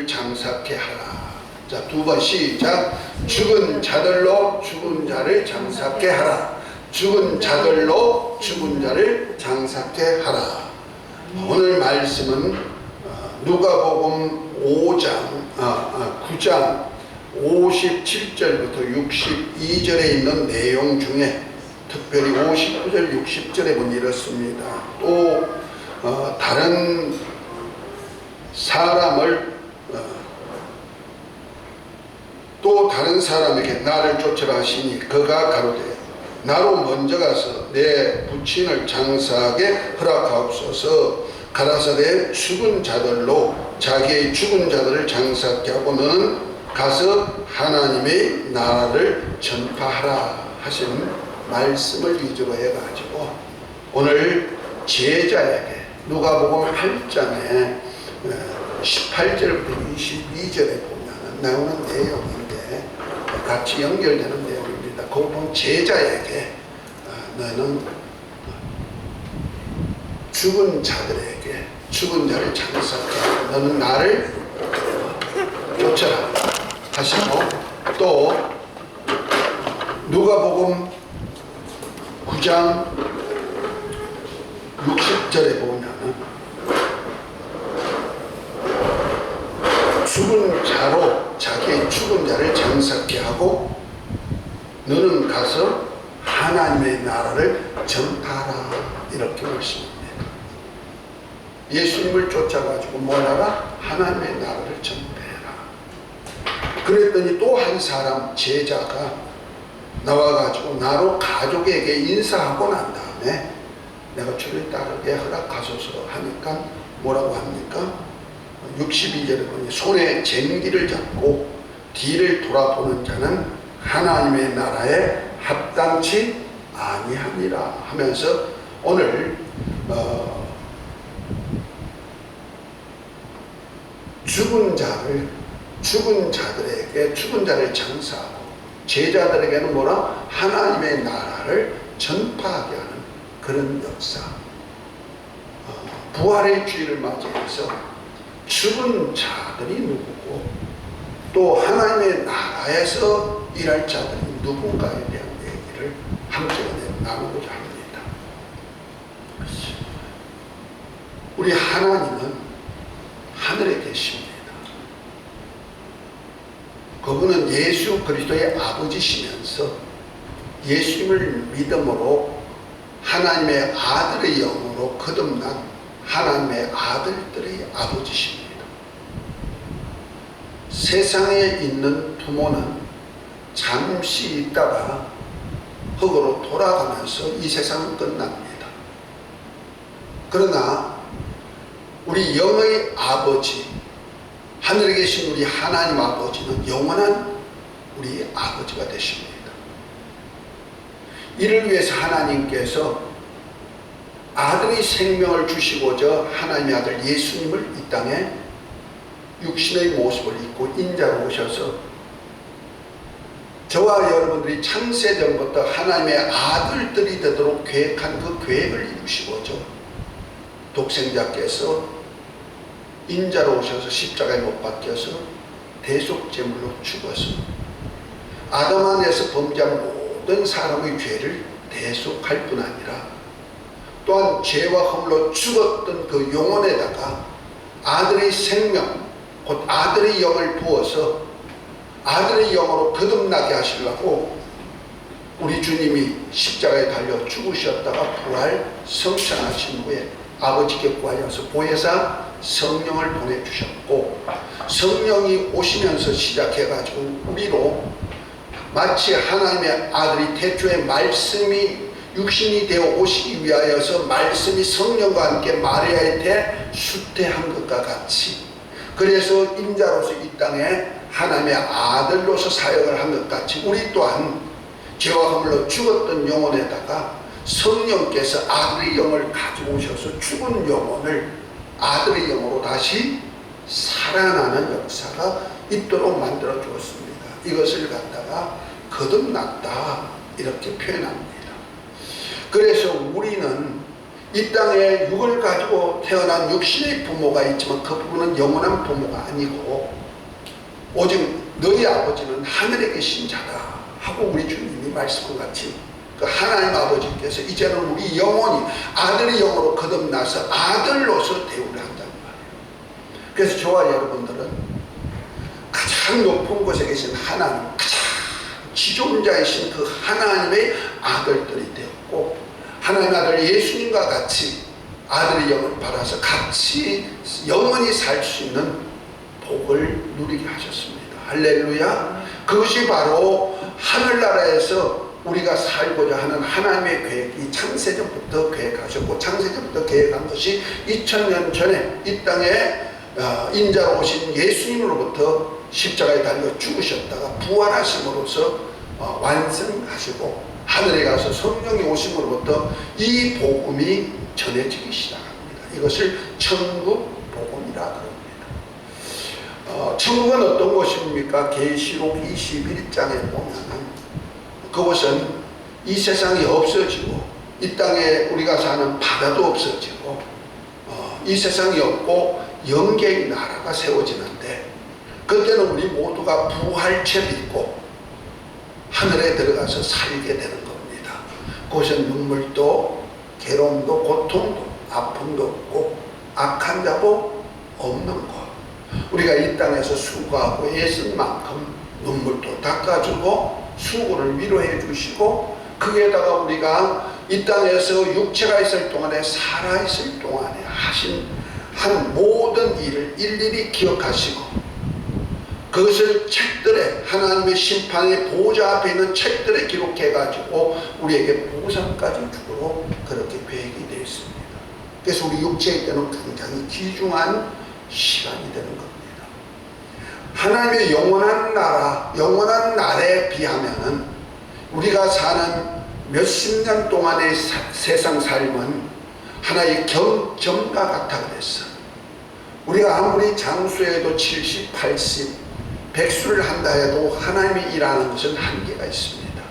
장사케 하라. 자, 두 번 시작. 죽은 자들로 죽은 자를 장사케 하라. 죽은 자들로 죽은 자를 장사케 하라. 오늘 말씀은 누가복음 9장 57절부터 62절에 있는 내용 중에 특별히 59절 60절에 보면 이렇습니다. 또 다른 사람에게 나를 쫓으라 하시니 그가 가로되 나로 먼저 가서 내 부친을 장사하게 허락하옵소서. 가라사대 죽은 자들로 자기의 죽은 자들을 장사케 하고 너는 가서 하나님의 나라를 전파하라 하신 말씀을 위주로 해가지고 오늘 제자에게 누가복음 8장에 18절부터 22절에 보면 나오는 내용인데 같이 연결되는 내용입니다. 거기 보면 제자에게 너는 죽은 자들에게 죽은 자를 장사케 하고 너는 나를 쫓아라 하시고, 또 누가복음 9장 60절에 보면 죽은 자로 자기의 죽은 자를 장사케 하고 너는 가서 하나님의 나라를 전파하라 이렇게 말씀합니다. 예수님을 쫓아가지고 뭘 하라? 하나님의 나라를 전파해라. 그랬더니 또 한 사람 제자가 나와가지고 나로 가족에게 인사하고 난 다음에 내가 주를 따르게 허락하소서 하니까 뭐라고 합니까? 62절에 보니 손에 쟁기를 잡고 뒤를 돌아보는 자는 하나님의 나라에 합당치 아니하니라 하면서 오늘 죽은 자들에게 죽은 자를 장사하고 제자들에게는 뭐라? 하나님의 나라를 전파하게 하는 그런 역사. 부활의 주일을 맞이해서 죽은 자들이 누구고 또 하나님의 나라에서 일할 자들이 누군가에 대한 얘기를 한꺼번에 나누고자 합니다. 우리 하나님은 하늘에 계십니다. 그분은 예수 그리스도의 아버지시면서 예수님을 믿음으로 하나님의 아들의 영으로 거듭난 하나님의 아들들의 아버지십니다. 세상에 있는 부모는 잠시 있다가 흙으로 돌아가면서 이 세상은 끝납니다. 그러나 우리 영의 아버지, 하늘에 계신 우리 하나님 아버지는 영원한 우리 아버지가 되십니다. 이를 위해서 하나님께서 아들의 생명을 주시고자 하나님의 아들 예수님을 이 땅에 육신의 모습을 입고 인자로 오셔서 저와 여러분들이 창세전부터 하나님의 아들들이 되도록 계획한 그 계획을 이루시고자 독생자께서 인자로 오셔서 십자가에 못 박혀서 대속제물로 죽어서 아담 안에서 범죄한 모든 사람의 죄를 대속할 뿐 아니라 또한 죄와 허물로 죽었던 그 영혼에다가 아들의 생명, 곧 아들의 영을 부어서 아들의 영으로 거듭나게 하시려고 우리 주님이 십자가에 달려 죽으셨다가 부활 성천하신 후에 아버지께 구하여서 보혜사 성령을 보내주셨고, 성령이 오시면서 시작해가지고 우리로 마치 하나님의 아들이 태초에 말씀이 육신이 되어 오시기 위하여서 말씀이 성령과 함께 마리아의 태 수태한 것과 같이, 그래서 인자로서 이 땅에 하나님의 아들로서 사역을 한 것 같이 우리 또한 죄와 허물로 죽었던 영혼에다가 성령께서 아들의 영을 가지고 오셔서 죽은 영혼을 아들의 영으로 다시 살아나는 역사가 있도록 만들어 주었습니다. 이것을 갖다가 거듭났다 이렇게 표현합니다. 그래서 우리는 이 땅에 육을 가지고 태어난 육신의 부모가 있지만 그 부모는 영원한 부모가 아니고 오직 너희 아버지는 하늘에 계신 자다 하고 우리 주님이 말씀한 같이 그 하나님 아버지께서 이제는 우리 영혼이 아들의 영으로 거듭나서 아들로서 대우를 한다는 말이에요. 그래서 저와 여러분들은 가장 높은 곳에 계신 하나님, 가장 지존자이신 그 하나님의 아들들이 되었고 하나님의 아들 예수님과 같이 아들의 영을 받아서 같이 영원히 살 수 있는 복을 누리게 하셨습니다. 할렐루야. 그것이 바로 하늘나라에서 우리가 살고자 하는 하나님의 계획이 창세전부터 계획하셨고 창세전부터 계획한 것이 2000년 전에 이 땅에 인자로 오신 예수님으로부터 십자가에 달려 죽으셨다가 부활하심으로써 완성하시고 하늘에 가서 성령이 오심으로부터 이 복음이 전해지기 시작합니다. 이것을 천국 복음이라 그럽니다. 천국은 어떤 곳입니까? 계시록 21장에 보면 그곳은 이 세상이 없어지고 이 땅에 우리가 사는 바다도 없어지고 이 세상이 없고 영계의 나라가 세워지는데 그때는 우리 모두가 부활체 입고 하늘에 들어가서 살게 되는 겁니다. 그곳은 눈물도 괴로움도 고통도 아픔도 없고 악한 자도 없는 곳. 우리가 이 땅에서 수고하고 애쓴 만큼 눈물도 닦아주고 수고를 위로해 주시고 거기에다가 우리가 이 땅에서 육체가 있을 동안에 살아있을 동안에 한 모든 일을 일일이 기억하시고 그것을 책들에 하나님의 심판의 보좌 앞에 있는 책들에 기록해 가지고 우리에게 보상까지 주도록 그렇게 계획이 되어 있습니다. 그래서 우리 육체의 때는 굉장히 귀중한 시간이 되는 겁니다. 하나님의 영원한 나라, 영원한 날에 비하면 우리가 사는 몇십 년 동안의 세상 삶은 하나의 경점과 같아 그랬어. 우리가 아무리 장수해도 70, 80, 100수를 한다 해도 하나님이 일하는 것은 한계가 있습니다.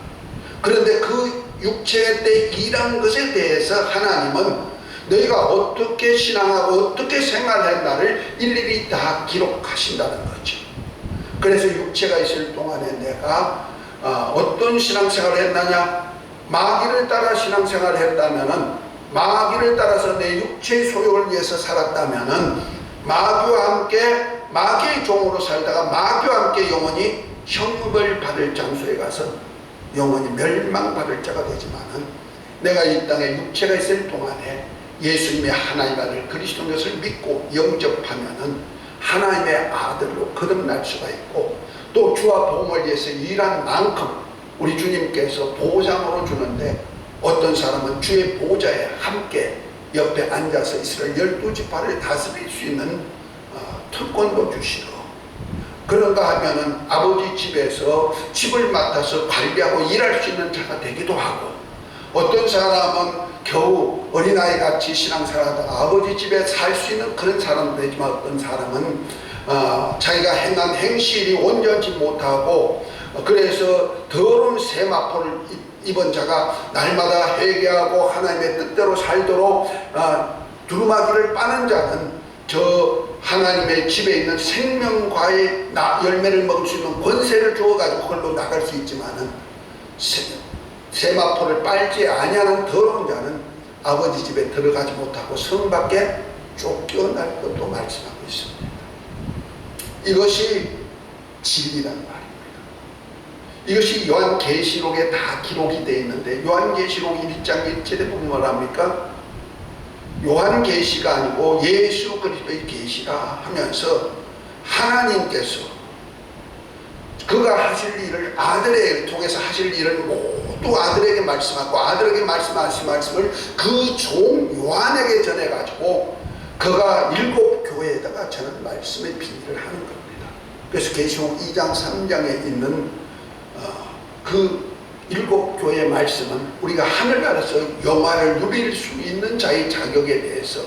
그런데 그 육체의 때 일한 것에 대해서 하나님은 너희가 어떻게 신앙하고 어떻게 생활했나를 일일이 다 기록하신다는 거죠. 그래서 육체가 있을 동안에 내가 어떤 신앙생활을 했느냐, 마귀를 따라 신앙생활을 했다면은 마귀를 따라서 내 육체의 소욕을 위해서 살았다면은 마귀와 함께 마귀의 종으로 살다가 마귀와 함께 영원히 형벌을 받을 장소에 가서 영원히 멸망받을 자가 되지만은 내가 이 땅에 육체가 있을 동안에 예수님의 하나님 아들 그리스도 것을 믿고 영접하면은 하나님의 아들로 거듭날 수가 있고 또 주와 복음을 위해서 일한 만큼 우리 주님께서 보상으로 주는데 어떤 사람은 주의 보좌에 함께 옆에 앉아서 이스라엘 12지파를 다스릴 수 있는 특권도 주시고 그런가 하면은 아버지 집에서 집을 맡아서 관리하고 일할 수 있는 자가 되기도 하고 어떤 사람은 겨우 어린아이 같이 신앙생활하다가 아버지 집에 살 수 있는 그런 사람도 되지만 어떤 사람은 자기가 행한 행실이 온전치 못하고 그래서 더러운 세마포를 입은 자가 날마다 회개하고 하나님의 뜻대로 살도록 두루마기를 빠는 자는 저 하나님의 집에 있는 생명과의 열매를 먹을 수 있는 권세를 주어가지고 그걸로 나갈 수 있지만은 세마포를 빨지 아니하는 더러운 자는 아버지 집에 들어가지 못하고 성 밖에 쫓겨날 것도 말씀하고 있습니다. 이것이 진리란 말입니다. 이것이 요한계시록에 다 기록이 되어 있는데 요한계시록 1장 1절에 보면 뭐랍니까? 요한계시가 아니고 예수 그리스도의 계시라 하면서 하나님께서 그가 하실 일을 아들을 통해서 하실 일을 모두 아들에게 말씀하고 아들에게 말씀하신 말씀을 그 종 요한에게 전해가지고 그가 7교회에다가 저는 말씀의 비밀을 하는 겁니다. 그래서 계시록 2장 3장에 있는 그 7교회의 말씀은 우리가 하늘나라에서 영화를 누릴 수 있는 자의 자격에 대해서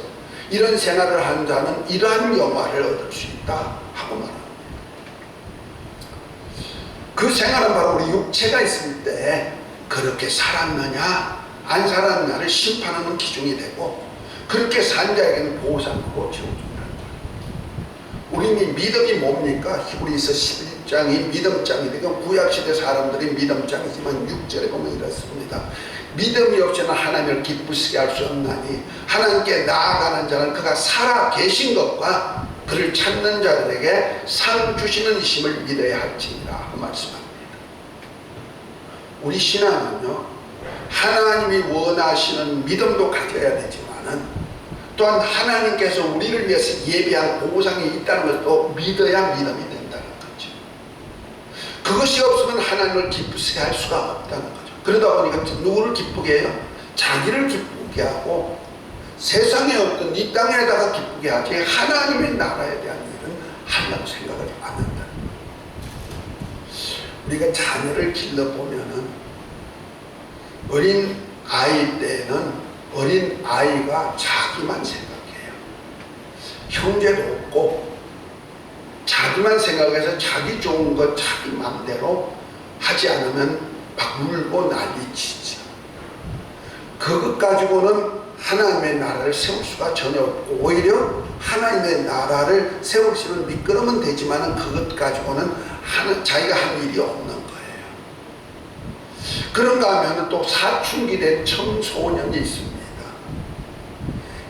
이런 생활을 하는 자는 이러한 영화를 얻을 수 있다 하고 말합니다. 그 생활은 바로 우리 육체가 있을 때 그렇게 살았느냐 안 살아가는 자를 심판하는 기준이 되고, 그렇게 산 자에게는 보상으로 채워준다는 거예요. 우리는 믿음이 뭡니까? 히브리서 11장이 믿음장이 되고, 구약시대 사람들이 믿음장이지만 6절에 보면 이렇습니다. 믿음이 없이는 하나님을 기쁘시게 할 수 없나니 하나님께 나아가는 자는 그가 살아 계신 것과 그를 찾는 자들에게 상 주시는 이심을 믿어야 할지니라 말씀합니다. 우리 신앙은요, 하나님이 원하시는 믿음도 가져야 되지만은 또한 하나님께서 우리를 위해서 예비한 보상이 있다는 것도 믿어야 믿음이 된다는 거죠. 그것이 없으면 하나님을 기쁘시게 할 수가 없다는 거죠. 그러다 보니까 누구를 기쁘게 해요? 자기를 기쁘게 하고 세상의 어떤 이 땅에다가 기쁘게 하지 하나님의 나라에 대한 일은 하려고 생각을 안 한다는 거예요. 우리가 자녀를 길러보면은 어린 아이 때는 어린 아이가 자기만 생각해요. 형제도 없고 자기만 생각해서 자기 좋은 것 자기 마음대로 하지 않으면 막 울고 난리치죠. 그것 가지고는 하나님의 나라를 세울 수가 전혀 없고, 오히려 하나님의 나라를 세울 수 있는 미끄럼은 되지만 그것 가지고는 자기가 할 일이 없는 거예요. 그런가 하면 또 사춘기 된 청소년이 있습니다.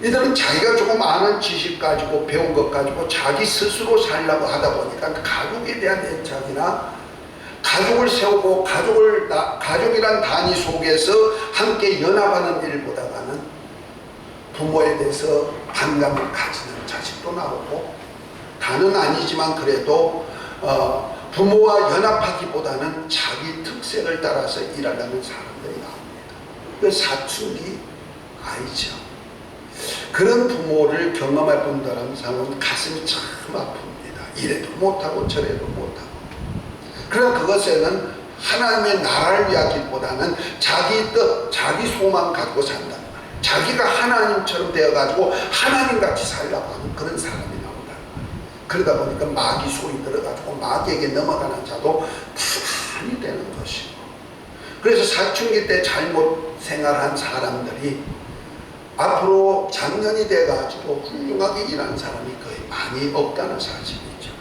이들은 자기가 조금 아는 지식 가지고 배운 것 가지고 자기 스스로 살려고 하다 보니까 가족에 대한 애착이나 가족을 세우고 가족이란 단위 속에서 함께 연합하는 일보다는 부모에 대해서 반감을 가지는 자식도 나오고, 다는 아니지만 그래도 부모와 연합하기보다는 자기 특색을 따라서 일하려는 사람들이 나옵니다. 그 사춘기 아이죠. 그런 부모를 경험할 분들은 사람은 가슴이 참 아픕니다. 이래도 못하고 저래도 못하고. 그러나 그것에는 하나님의 나라를 위하기보다는 자기 뜻, 자기 소망 갖고 산단 말이에요. 자기가 하나님처럼 되어가지고 하나님같이 살려고 하는 그런 사람이 나온다는 말이에요. 그러다 보니까 마귀 소리 들어가지고 마귀에게 넘어가는 자도 많이 되는 것이고, 그래서 사춘기 때 잘못 생활한 사람들이 앞으로 장년이 돼가지고 훌륭하게 일하는 사람이 거의 많이 없다는 사실이죠.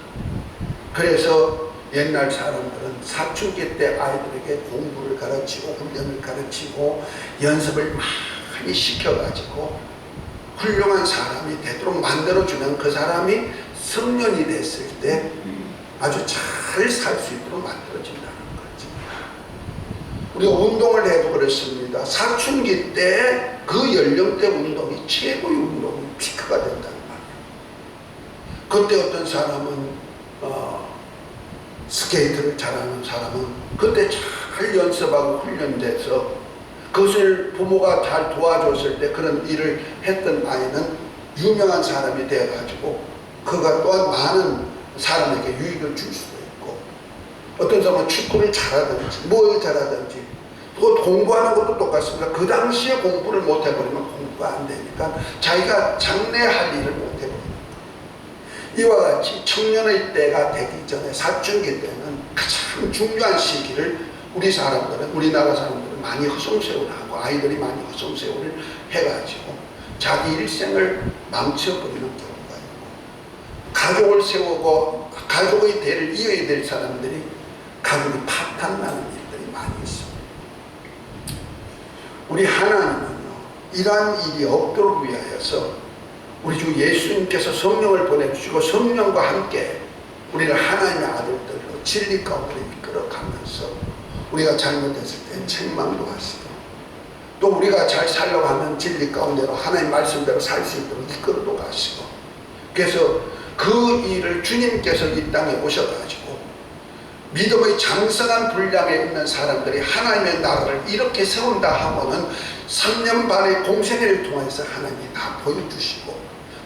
그래서 옛날 사람들은 사춘기 때 아이들에게 공부를 가르치고 훈련을 가르치고 연습을 많이 시켜가지고 훌륭한 사람이 되도록 만들어주면 그 사람이 성년이 됐을 때 아주 잘 살 수 있도록 만들어진다는 거죠. 우리가 운동을 해도 그렇습니다. 사춘기 때 그 연령대 운동이 최고의 운동이 피크가 된다는 말이에요. 그때 어떤 사람은 스케이트를 잘하는 사람은 그때 잘 연습하고 훈련돼서 그것을 부모가 잘 도와줬을 때 그런 일을 했던 아이는 유명한 사람이 되어가지고 그가 또한 많은 사람에게 유익을 줄 수도 있고, 어떤 사람은 축구를 잘하든지 뭘 잘하든지, 또 공부하는 것도 똑같습니다. 그 당시에 공부를 못해버리면 공부가 안 되니까 자기가 장래할 일을 못해버립니다. 이와 같이 청년의 때가 되기 전에 사춘기 때는 가장 중요한 시기를 우리나라 사람들은 많이 허송세월을 하고 아이들이 많이 허송세월을 해가지고 자기 일생을 망쳐버리는 경우가 있고, 가족을 세우고 가족의 대를 이어야 될 사람들이 가족이 파탄나는 일들이 많이 있습니다. 우리 하나님은요, 이러한 일이 없도록 위하여서 우리 주 예수님께서 성령을 보내주시고 성령과 함께 우리를 하나님의 아들들로 진리 가운데 이끌어가면서 우리가 잘못했을 때 책망도 하시고, 또 우리가 잘 살려고 하면 진리 가운데로 하나님 말씀대로 살 수 있도록 이끌어도 가시고, 그래서 그 일을 주님께서 이 땅에 오셔가지고 믿음의 장성한 분량에 있는 사람들이 하나님의 나라를 이렇게 세운다 하고는 3년 반의 공생애를 통해서 하나님이 다 보여주시고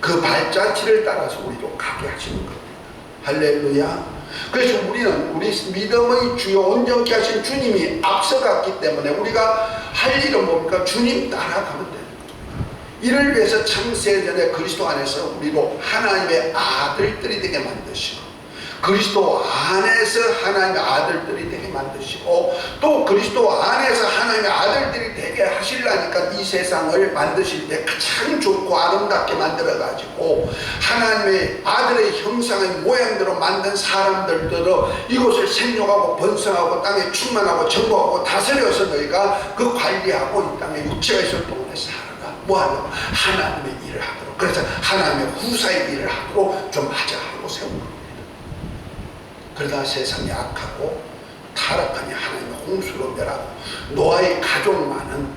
그 발자취를 따라서 우리도 가게 하시는 겁니다. 할렐루야. 그래서 우리는 우리 믿음의 주요 온전케 하신 주님이 앞서갔기 때문에 우리가 할 일은 뭡니까? 주님 따라가면 되는 겁니다. 이를 위해서 창세전에 그리스도 안에서 우리로 하나님의 아들들이 되게 만드시고, 그리스도 안에서 하나님의 아들들이 되게 만드시고, 또 그리스도 안에서 하나님의 아들들이 되게 하시려니까 이 세상을 만드실 때 가장 좋고 아름답게 만들어 가지고 하나님의 아들의 형상의 모양대로 만든 사람들로 이곳을 생육하고 번성하고 땅에 충만하고 정복하고 다스려서 너희가 그 관리하고 이 땅에 육체가 있을 동안에 살아가 뭐하려고? 하나님의 일을 하도록. 그래서 하나님의 후사의 일을 하도록 좀 하자 하고 세운 겁니다. 그러다 세상이 악하고 타락하니 하나님의 홍수로 멸하고 노아의 가족만은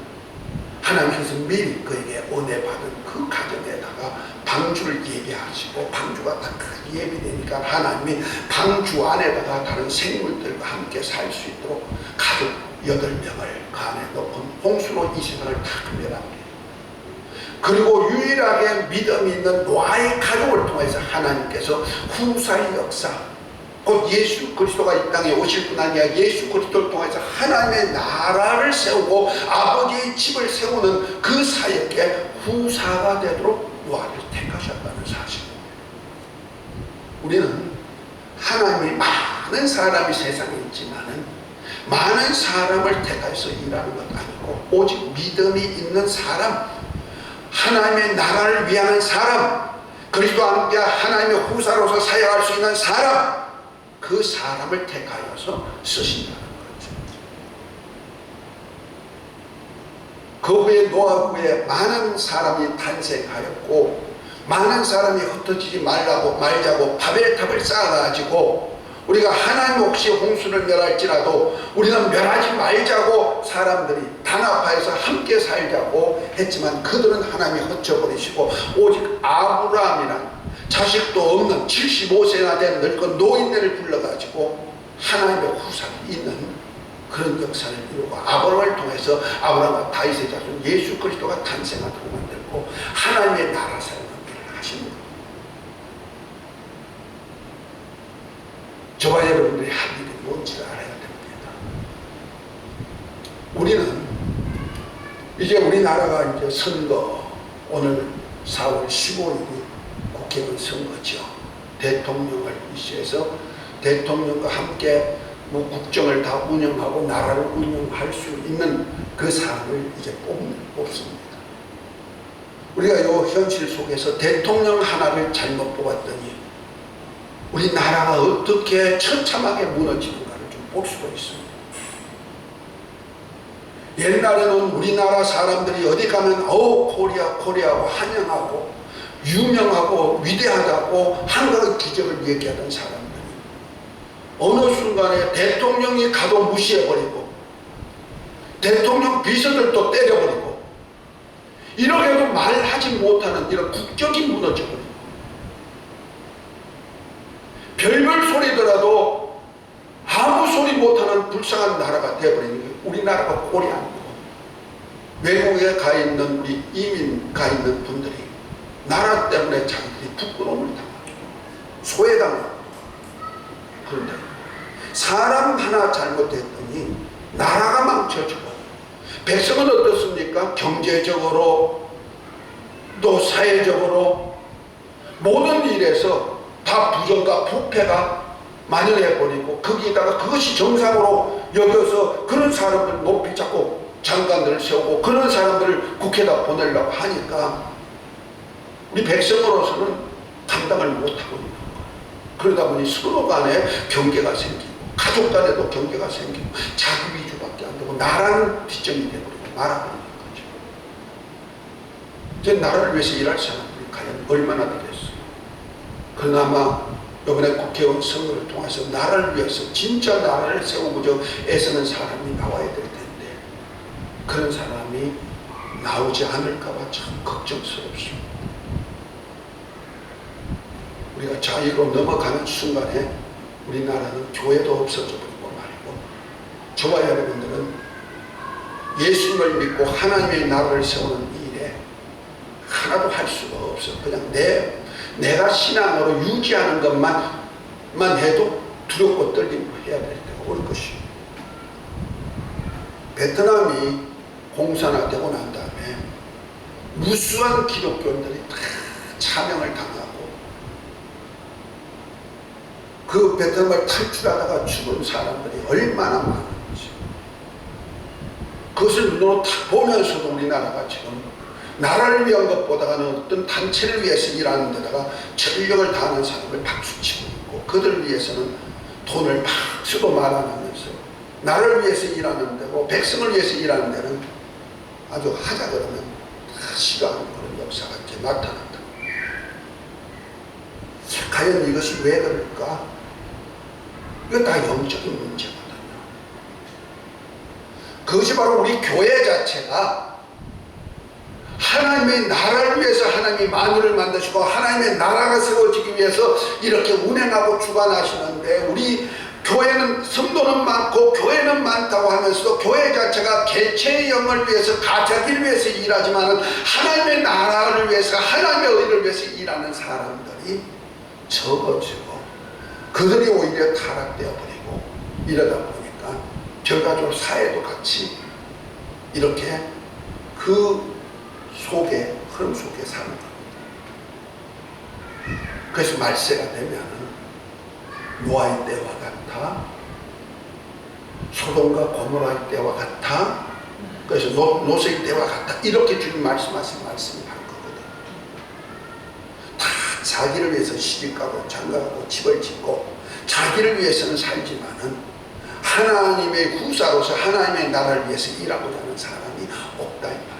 하나님께서 미리 그에게 은혜 받은 그 가정에다가 방주를 예비하시고, 방주가 다 예비되니까 하나님이 방주 안에다가 다른 생물들과 함께 살 수 있도록 가족 8명을 그 안에 넣고 홍수로 이 세상을 다 멸합니다. 그리고 유일하게 믿음이 있는 노아의 가족을 통해서 하나님께서 후사의 역사, 곧 예수 그리스도가 이 땅에 오실 뿐 아니라 예수 그리스도를 통해서 하나님의 나라를 세우고 아버지의 집을 세우는 그 사역의 후사가 되도록 노아를 택하셨다는 사실입니다. 우리는 하나님이 많은 사람이 세상에 있지만은 많은 사람을 택해서 일하는 것 아니고 오직 믿음이 있는 사람, 하나님의 나라를 위하는 사람, 그리스도와 함께 하나님의 후사로서 사역할 수 있는 사람, 그 사람을 택하여서 쓰신다는 거죠. 그 후에 노아 후에 많은 사람이 탄생하였고, 많은 사람이 흩어지지 말자고 바벨탑을 쌓아가지고 우리가 하나님 혹시 홍수를 멸할지라도 우리는 멸하지 말자고 사람들이 단합하여서 함께 살자고 했지만, 그들은 하나님이 흩어버리시고 오직 아브라함이란 자식도 없는 75세나 된 늙은 노인네를 불러가지고 하나님의 후사가 있는 그런 역사를 이루고, 아브라함을 통해서 아브라함과 다윗의 자손 예수 그리스도가 탄생하도록 만들고 하나님의 나라 사역을 하시는 겁니다. 저와 여러분들이 할 일이 뭔지를 알아야 됩니다. 우리는 이제 우리나라가 이제 선거, 오늘 4월 15일이 국회의원 선거죠. 대통령을 위시해서 대통령과 함께 국정을 다 운영하고 나라를 운영할 수 있는 그 사람을 이제 뽑습니다. 우리가 이 현실 속에서 대통령 하나를 잘못 뽑았더니 우리나라가 어떻게 처참하게 무너지는가를 좀 볼 수가 있습니다. 옛날에는 우리나라 사람들이 어디 가면 코리아하고 환영하고 유명하고 위대하다고 한국의 기적을 얘기하던 사람들이 어느 순간에 대통령이 가도 무시해버리고 대통령 비서들도 때려버리고 이렇게도 말하지 못하는 이런 국적이 무너져버리고, 별별 소리더라도 아무 소리 못하는 불쌍한 나라가 되어버리는 게 우리나라가 꼴이 아니고, 외국에 가 있는 우리 이민 가 있는 분들이 나라 때문에 자기들이 부끄러움을 당하고 소외당하고, 그런데 사람 하나 잘못했더니 나라가 망쳐지고, 백성은 어떻습니까? 경제적으로 또 사회적으로 모든 일에서 다 부정과 부패가 만연해버리고, 거기에다가 그것이 정상으로 여겨서 그런 사람들 높이 잡고 장관들을 세우고 그런 사람들을 국회에다 보내려고 하니까 우리 백성으로서는 감당을 못하고 있는 거예요. 그러다 보니 서로 간에 경계가 생기고 가족 간에도 경계가 생기고 자기 위주밖에 안 되고 나라는 뒷전이 되버리고 말아버리는 거죠. 이제 나라를 위해서 일할 사람들이 과연 얼마나 되겠어요. 그나마 이번에 국회의원 선거를 통해서 나라를 위해서 진짜 나라를 세우고자 애쓰는 사람이 나와야 될 텐데 그런 사람이 나오지 않을까봐 참 걱정스럽습니다. 우리가 자유로 넘어가는 순간에 우리나라는 교회도 없어져 버리고 말이고, 저와 여러분들은 예수님을 믿고 하나님의 나라를 세우는 일에 하나도 할 수가 없어. 그냥 내가 신앙으로 유지하는 것만 해도 두렵고 떨리고 해야 될 때가 올 것이에요. 베트남이 공산화되고 난 다음에 무수한 기독교인들이 다 차명을 당하고 그 그 베트남을 탈출하다가 죽은 사람들이 얼마나 많은지, 그것을 눈으로 딱 보면서도 우리나라가 지금 나라를 위한 것보다는 어떤 단체를 위해서 일하는 데다가 전력을 다하는 사람을 박수치고 있고, 그들을 위해서는 돈을 막 쓰고 말아가면서 나라를 위해서 일하는 데고 백성을 위해서 일하는 데는 아주 하자 그러면 다 싫어하는 그런 역사가 이제 나타난다. 과연 이것이 왜 그럴까? 이건 다 영적인 문제거든요. 그것이 바로 우리 교회 자체가 하나님의 나라를 위해서 하나님이 만유를 만드시고 하나님의 나라가 세워지기 위해서 이렇게 운행하고 주관하시는데, 우리 교회는 성도는 많고 교회는 많다고 하면서도 교회 자체가 개체의 영을 위해서 가자기를 위해서 일하지만 하나님의 나라를 위해서 하나님의 의를 위해서 일하는 사람들이 적어지고 그들이 오히려 타락되어 버리고, 이러다 보니까 결과적으로 사회도 같이 이렇게 그 속에, 흐름 속에 사는 겁니다. 그래서 말세가 되면은 노아의 때와 같아, 소돔과 고모라의 때와 같아, 그래서 노스의 때와 같아, 이렇게 주님 말씀하신 말씀이 할 거거든요. 다 자기를 위해서 시집가고 장가가고 집을 짓고 자기를 위해서는 살지만은 하나님의 후사로서 하나님의 나라를 위해서 일하고자 하는 사람이 없다 이 말이에요.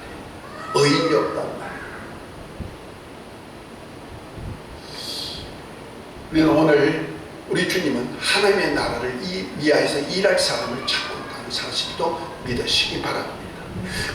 의인이 없단 말이에요. 우리는 오늘 우리 주님은 하나님의 나라를 위하여서 일할 사람을 찾고 있다는 사실도 믿으시기 바랍니다.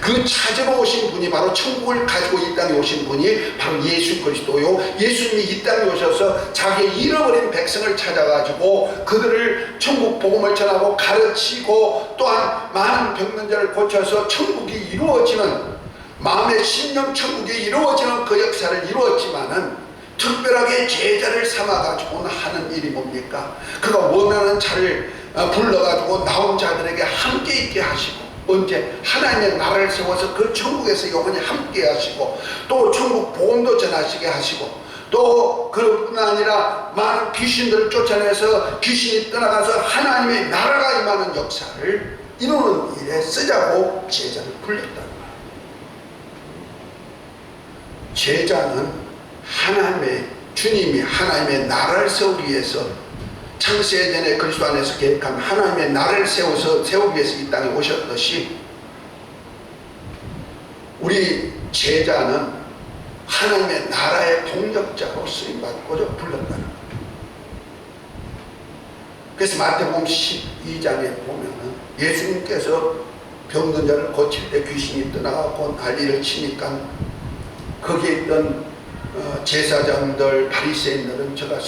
그 찾으러 오신 분이 바로 천국을 가지고 이 땅에 오신 분이 바로 예수 그리스도요, 예수님이 이 땅에 오셔서 자기의 잃어버린 백성을 찾아가지고 그들을 천국 복음을 전하고 가르치고, 또한 많은 병든 자를 고쳐서 천국이 이루어지는, 마음의 심령 천국이 이루어지는 그 역사를 이루었지만은, 특별하게 제자를 삼아가지고 하는 일이 뭡니까? 그가 원하는 자를 불러가지고 나온 자들에게 함께 있게 하시고, 언제? 하나님의 나라를 세워서 그 천국에서 영원히 함께 하시고, 또 천국 복음도 전하시게 하시고, 또 그뿐 아니라 많은 귀신들을 쫓아내서 귀신이 떠나가서 하나님의 나라가 임하는 역사를 이루는 일에 쓰자고 제자를 불렀단 말이에요. 제자는 하나님의, 주님이 하나님의 나라를 세우기 위해서 창세 전에 그리스도 안에서 계획한 하나님의 나라를 세우기 위해서 이 땅에 오셨듯이, 우리 제자는 하나님의 나라의 동력자로 쓰임받고자 불렀다는 거예요. 그래서 마태복음 12장에 보면은 예수님께서 병든 자를 고칠 때 귀신이 떠나가고 난리를 치니까 거기에 있던 제사장들, 바리새인들은 저가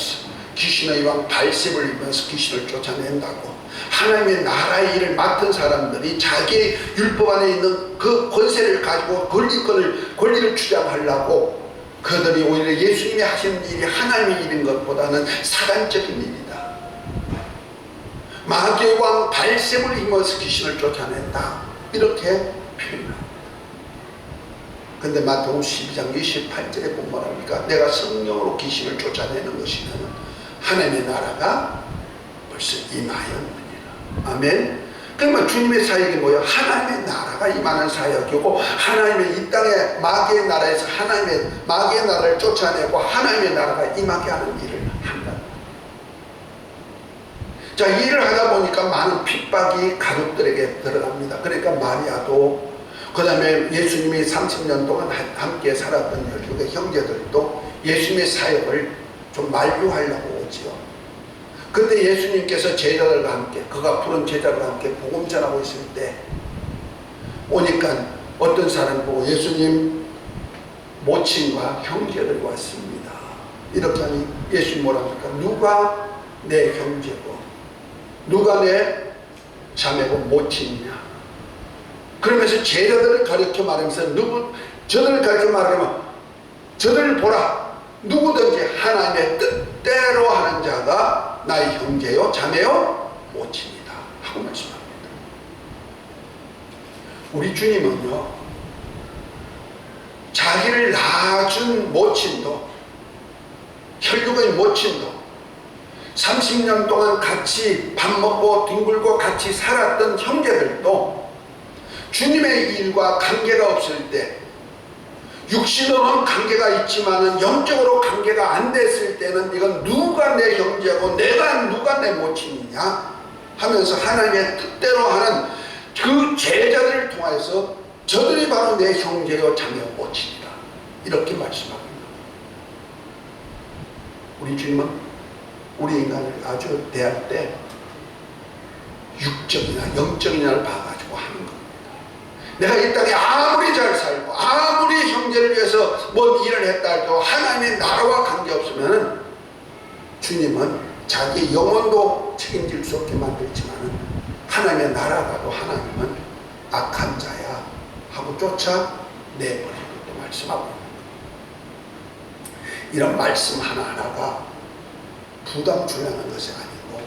귀신의 왕 발셉을 입으면서 귀신을 쫓아낸다고, 하나님의 나라의 일을 맡은 사람들이 자기의 율법 안에 있는 그 권세를 가지고 권리를 주장하려고, 그들이 오히려 예수님이 하시는 일이 하나님의 일인 것보다는 사단적인 일이다, 마귀의 왕 발셉을 입으면서 귀신을 쫓아낸다, 이렇게 표현합니다. 근데 마태복음 12장 28절에 보면 뭐랍니까? 내가 성령으로 귀신을 쫓아내는 것이면 하나님의 나라가 벌써 임하였느니라. 아멘. 그러면 주님의 사역이 뭐예요? 하나님의 나라가 임하는 사역이고, 하나님의 이 땅에 마귀의 나라에서 하나님의 마귀의 나라를 쫓아내고 하나님의 나라가 임하게 하는 일을 한다. 자, 이 일을 하다 보니까 많은 핍박이 가족들에게 들어갑니다. 그러니까 마리아도, 그 다음에 예수님이 30년 동안 함께 살았던 12개 형제들도 예수님의 사역을 좀 만류하려고 오지요. 근데 예수님께서 제자들과 함께, 그가 부른 제자들과 함께 복음 전하고 있을 때 오니까 어떤 사람이 보고 예수님 모친과 형제들이 왔습니다, 이렇게 하니 예수님 뭐라 합니까? 누가 내 형제고 누가 내 자매고 모친이냐? 그러면서 제자들을 가르쳐 말하면서 저들을 가르쳐 말하면 저들을 보라, 누구든지 하나님의 뜻대로 하는 자가 나의 형제요 자매요 모친이다 하고 말씀합니다. 우리 주님은요, 자기를 낳아준 모친도, 혈육의 모친도, 30년 동안 같이 밥 먹고 뒹굴고 같이 살았던 형제들도 주님의 일과 관계가 없을 때, 육신으로는 관계가 있지만은 영적으로 관계가 안 됐을 때는 이건 누가 내 형제고 내가 누가 내 모친이냐 하면서 하나님의 뜻대로 하는 그 제자들을 통해서 저들이 바로 내 형제요 자매요 모친이다, 이렇게 말씀합니다. 우리 주님은 우리 인간을 아주 대할 때 육적이나 영적이나를 봐가지고 하는 겁니다. 내가 이 땅에 아무리 잘 살고 아무리 형제를 위해서 뭔 일을 했다 해도 하나님의 나라와 관계없으면 주님은 자기 영혼도 책임질 수 없게 만들지만 하나님의 나라가도 하나님은 악한 자야 하고 쫓아내버리고 또 말씀하고 있는 거예요. 이런 말씀 하나하나가 부담 주려는 것이 아니고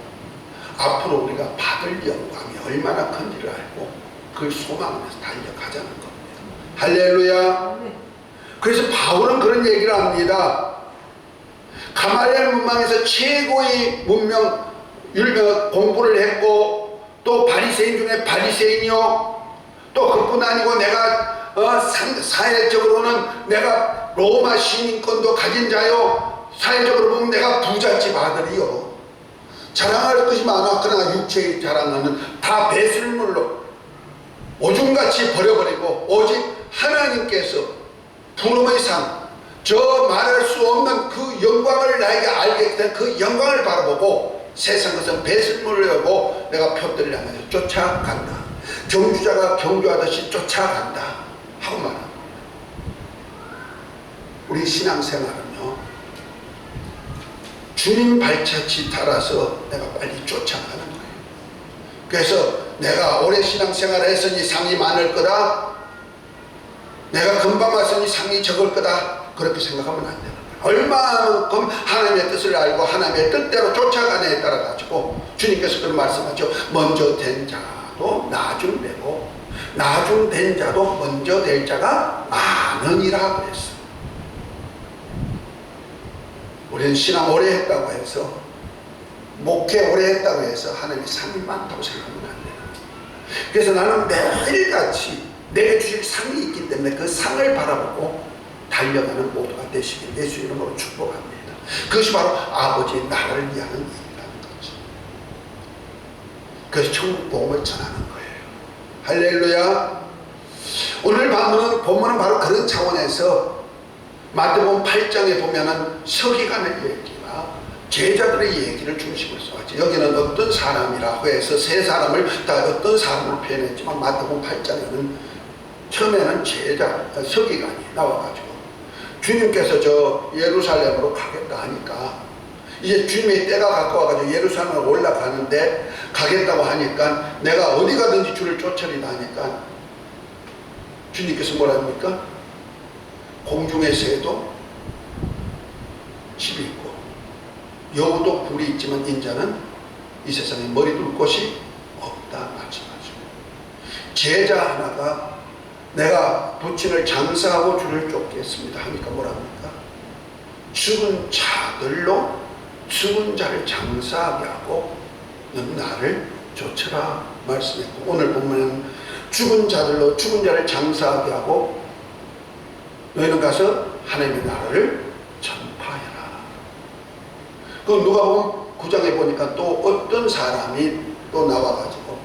앞으로 우리가 받을 영광이 얼마나 큰지를 알고 그 소망에서 달려가자는 겁니다. 할렐루야. 그래서 바울은 그런 얘기를 합니다. 가말리엘 문망에서 최고의 문명 공부를 했고 또 바리새인 중에 바리새인이요, 또 그뿐 아니고 내가 사회적으로는 내가 로마 시민권도 가진 자요, 사회적으로 보면 내가 부잣집 아들이요, 자랑할 것이 많아. 그러나 육체의 자랑은 다 배설물로 오줌같이 버려버리고 오직 하나님께서 부름의 상, 저 말할 수 없는 그 영광을 나에게 알게 된 그 영광을 바라보고 세상 것은 배설물을 여고 내가 표들을 향해서 쫓아간다, 경주자가 경주하듯이 쫓아간다 하고 말합니다. 우리 신앙생활은요, 주님 발자취 따라서 내가 빨리 쫓아가는 거예요. 그래서 내가 오래 신앙생활을 했으니 상이 많을 거다, 내가 금방 왔으니 상이 적을 거다, 그렇게 생각하면 안 되는 거예요. 얼마만큼 하나님의 뜻을 알고 하나님의 뜻대로 쫓아가느냐에 따라 가지고 주님께서 그런 말씀하죠. 먼저 된 자도 나중되고 나중된 자도 먼저 될 자가 많으니라 그랬어요. 우리는 신앙 오래 했다고 해서, 목회 오래 했다고 해서 하나님이 상이 많다고 생각하면 안 돼요. 그래서 나는 매일같이 내게 주실 상이 있기 때문에 그 상을 바라보고 달려가는 모두가 되시길 예수 이름으로 축복합니다. 그것이 바로 아버지의 나라를 위하는 일이라는 거죠. 그래서 천국 복음을 전하는 거예요. 할렐루야. 오늘 본문은 바로 그런 차원에서 마태복음 8장에 보면은 서기관의 얘기와 제자들의 얘기를 중심으로 써왔죠. 여기는 어떤 사람이라고 해서 세 사람을 다 어떤 사람으로 표현했지만 마태복음 8장에는 처음에는 서기관이 나와가지고 주님께서 저 예루살렘으로 가겠다 하니까 이제 주님의 때가 가까워가지고 예루살렘으로 올라가는데 가겠다고 하니까 내가 어디 가든지 주를 쫓으리다 하니까 주님께서 뭐라 합니까? 공중의 새도 집이 있고 여우도 굴이 있지만 인자는 이 세상에 머리 둘 곳이 없다 말씀하죠. 제자 하나가 내가 부친을 장사하고 주를 쫓겠습니다 하니까 뭐라 합니까? 죽은 자들로 죽은 자를 장사하게 하고 너는 나를 쫓으라 말씀했고, 오늘 보면 죽은 자들로 죽은 자를 장사하게 하고 너희는 가서 하나님의 나라를 전파해라. 그 누가복음 9장에 보니까 또 어떤 사람이 또 나와가지고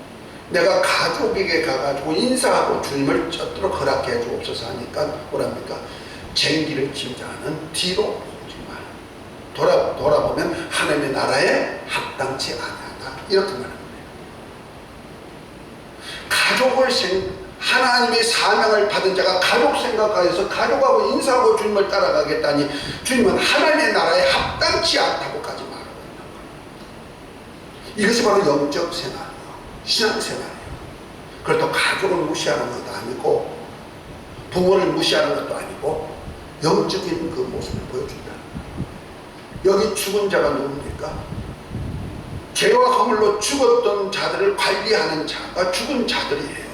내가 가족에게 가가지고 인사하고 주님을 쫓도록 허락해 주옵소서 하니까 뭐랍니까? 쟁기를 지은 자는 뒤로 보지 마라. 돌아보면 하나님의 나라에 합당치 아니하다, 이렇게 말합니다. 하나님의 사명을 받은 자가 가족 생각하여서 가족하고 인사하고 주님을 따라가겠다니 주님은 하나님의 나라에 합당치 않다고까지 말하고 있는 거예요. 이것이 바로 영적 생활이에요. 신앙생활이에요. 그렇다고 가족을 무시하는 것도 아니고 부모를 무시하는 것도 아니고 영적인 그 모습을 보여준다. 여기 죽은 자가 누굽니까? 죄와 허물로 죽었던 자들을 관리하는 자가 죽은 자들이에요.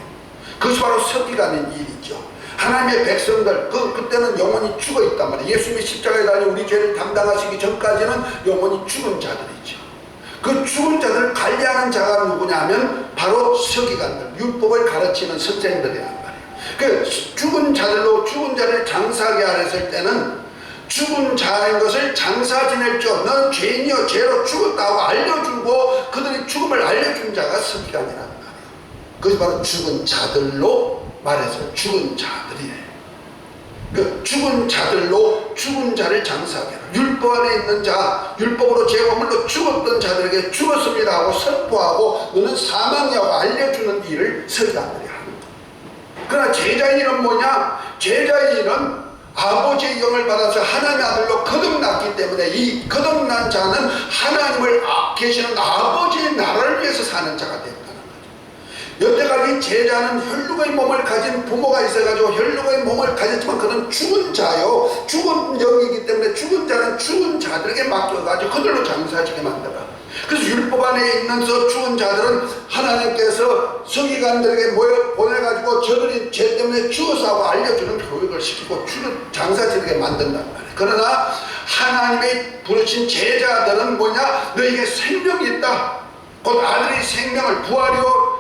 그것이 바로 서기관의 일이죠. 하나님의 백성들, 그때는 영혼이 죽어 있단 말이에요. 예수님이 십자가에 달려 우리 죄를 담당하시기 전까지는 영혼이 죽은 자들이죠. 그 죽은 자들을 관리하는 자가 누구냐면 바로 서기관들, 율법을 가르치는 선생들이란 말이에요. 그 죽은 자들로 죽은 자를 장사하게 하랬을 때는 죽은 자인 것을 장사 지낼 줄 너는 죄인이여 죄로 죽었다고 알려주고 그들의 죽음을 알려준 자가 서기관이란 말이에요. 그것이 바로 죽은 자들로 말해서 죽은 자들이에요. 그 죽은 자들로 죽은 자를 장사하게 하라. 율법 안에 있는 자, 율법으로 죄화물로 죽었던 자들에게 죽었습니다 하고 선포하고 너는 사망이라고 알려주는 일을 서기관들이 하는 거예요. 그러나 제자의 일은 뭐냐? 제자의 일은 아버지의 영을 받아서 하나님의 아들로 거듭났기 때문에 이 거듭난 자는 하나님을 계시는 아버지의 나라를 위해서 사는 자가 된다는 거죠. 여태까지 제자는 혈육의 몸을 가진 부모가 있어가지고 혈육의 몸을 가졌지만 그는 죽은 자요, 죽은 영이기 때문에 죽은 자는 죽은 자들에게 맡겨가지고 그들로 장사지게 만들어. 그래서 율법 안에 있는 죽은 자들은 하나님께서 서기관들에게 모여 보내가지고 저들이 죄 때문에 죽어서 하고 알려주는 교육을 시키고 장사지게 만든단 말이에요. 그러나 하나님의 부르신 제자들은 뭐냐? 너에게 생명이 있다. 곧 아들의 생명을 부활이요,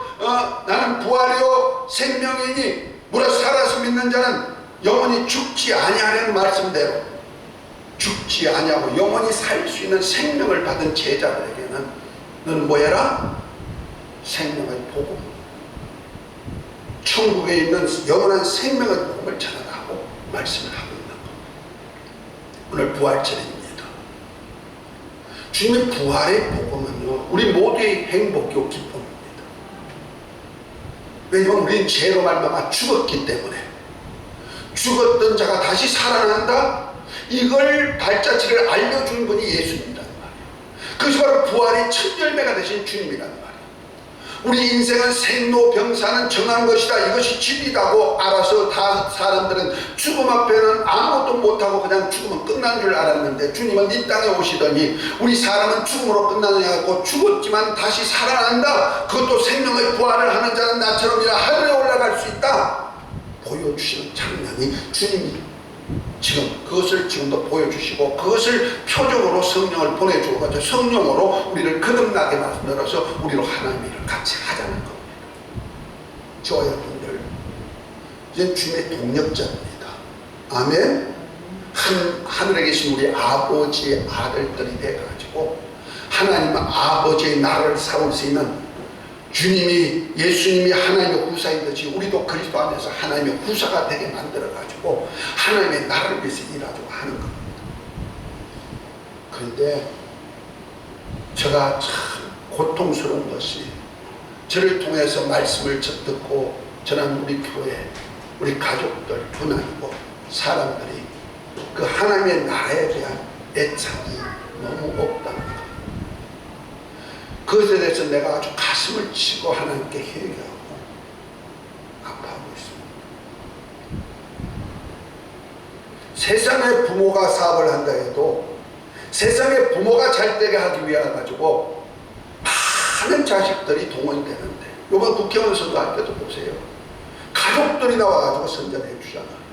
나는 부활이요 생명이니 무릇 살아서 믿는 자는 영원히 죽지 아니하려는 말씀대로 죽지 아니하고 영원히 살 수 있는 생명을 받은 제자들에게는 너는 뭐해라? 생명의 복음, 천국에 있는 영원한 생명의 복음을 전하라고 말씀을 하고 있는 겁니다. 오늘 부활절입니다. 주님의 부활의 복음은요 우리 모두의 행복이요 기쁨입니다. 왜냐하면 우리는 죄로 말미암아 죽었기 때문에 죽었던 자가 다시 살아난다, 이걸 발자취를 알려준 분이 예수님이란 말이에요. 그것이 바로 부활의 첫 열매가 되신 주님이란 말이에요. 우리 인생은 생로병사는 정한 것이다, 이것이 진리다고 알아서 다 사람들은 죽음 앞에는 아무것도 못하고 그냥 죽으면 끝난 줄 알았는데 주님은 이 땅에 오시더니 우리 사람은 죽음으로 끝나느냐고 죽었지만 다시 살아난다, 그것도 생명의 부활을 하는 자는 나처럼이라 하늘에 올라갈 수 있다 보여주시는 장면이 주님이 지금 그것을 지금도 보여주시고 그것을 표적으로 성령을 보내주고 가지고 성령으로 우리를 거듭나게 만들어서 우리로 하나님의 일을 같이 하자는 겁니다. 저와 여러분들 이제 주님의 동력자입니다. 아멘. 하늘에 계신 우리 아버지의 아들들이 돼가지고 하나님 아버지의 나라를 세울 수 있는 주님이 예수님이 하나님의 후사이듯이 우리도 그리스도 안에서 하나님의 후사가 되게 만들어가지고 하나님의 나라를 위해서 일하자고 하는 겁니다. 그런데 제가 참 고통스러운 것이 저를 통해서 말씀을 듣고 전한 우리 교회, 우리 가족들, 분하고 사람들이 그 하나님의 나라에 대한 애착이 너무 없다는 것. 그것에 대해서 내가 아주 가슴을 치고 하나님께 회개하고 아파하고 있습니다. 세상의 부모가 사업을 한다 해도 세상의 부모가 잘 되게 하기 위해 가지고 많은 자식들이 동원이 되는데 이번 국회의원 선거할 때도 보세요. 가족들이 나와가지고 선전해 주잖아요.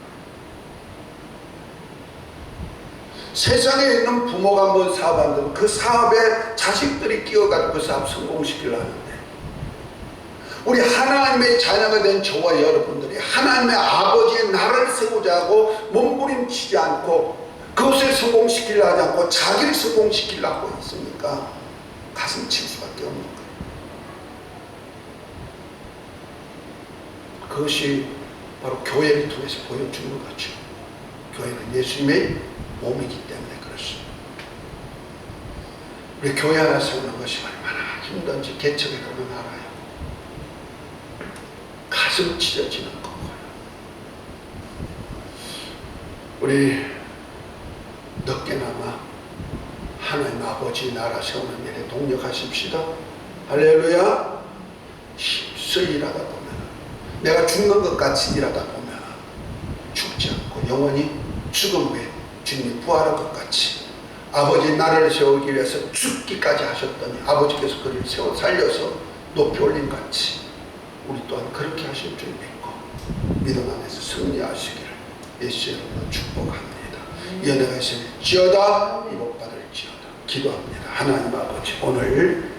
세상에 있는 부모가 한번 사업하면 그 사업에 자식들이 끼어가지고 그 사업 성공시키려 하는데 우리 하나님의 자녀가 된 저와 여러분들이 하나님의 아버지의 나라를 세우자고 몸부림치지 않고 그것을 성공시키려 하지 않고 자기를 성공시키려고 있으니까 가슴 칠 수밖에 없는 거예요. 그것이 바로 교회를 통해서 보여주는 거죠. 교회는 예수님의 몸이기 때문에 그렇습니다. 우리 교회 하나 세우는 것이 얼마나 힘든지 개척에 가면 알아요. 가슴 찢어지는 거고요. 우리 늦게나마 하나님 아버지 나라 세우는 일에 동력하십시다. 할렐루야. 힘쓰이 일하다 보면 내가 죽는 것 같이 일하다 보면 죽지 않고 영원히 죽음 후에 주님이 부활한 것 같이 아버지 나라를 세우기 위해서 죽기까지 하셨더니 아버지께서 그를 세워 살려서 높이 올린 같이 우리 또한 그렇게 하실 줄 믿고 믿음 안에서 승리하시기를 예수 이름으로 축복합니다. 이 은혜가 있을지어다, 이 복 받을지어다. 기도합니다. 하나님 아버지, 오늘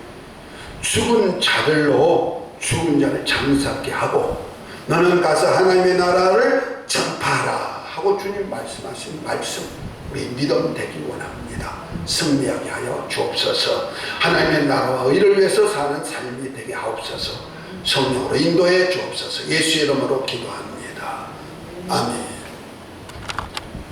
죽은 자들로 죽은 자를 장사하게 하고 너는 가서 하나님의 나라를 전파하라 하고 주님 말씀하신 말씀 우리 믿음 되길 원합니다. 승리하게 하여 주옵소서. 하나님의 나라와 의를 위해서 사는 삶이 되게 하옵소서. 성령으로 인도해 주옵소서. 예수 이름으로 기도합니다. 아멘.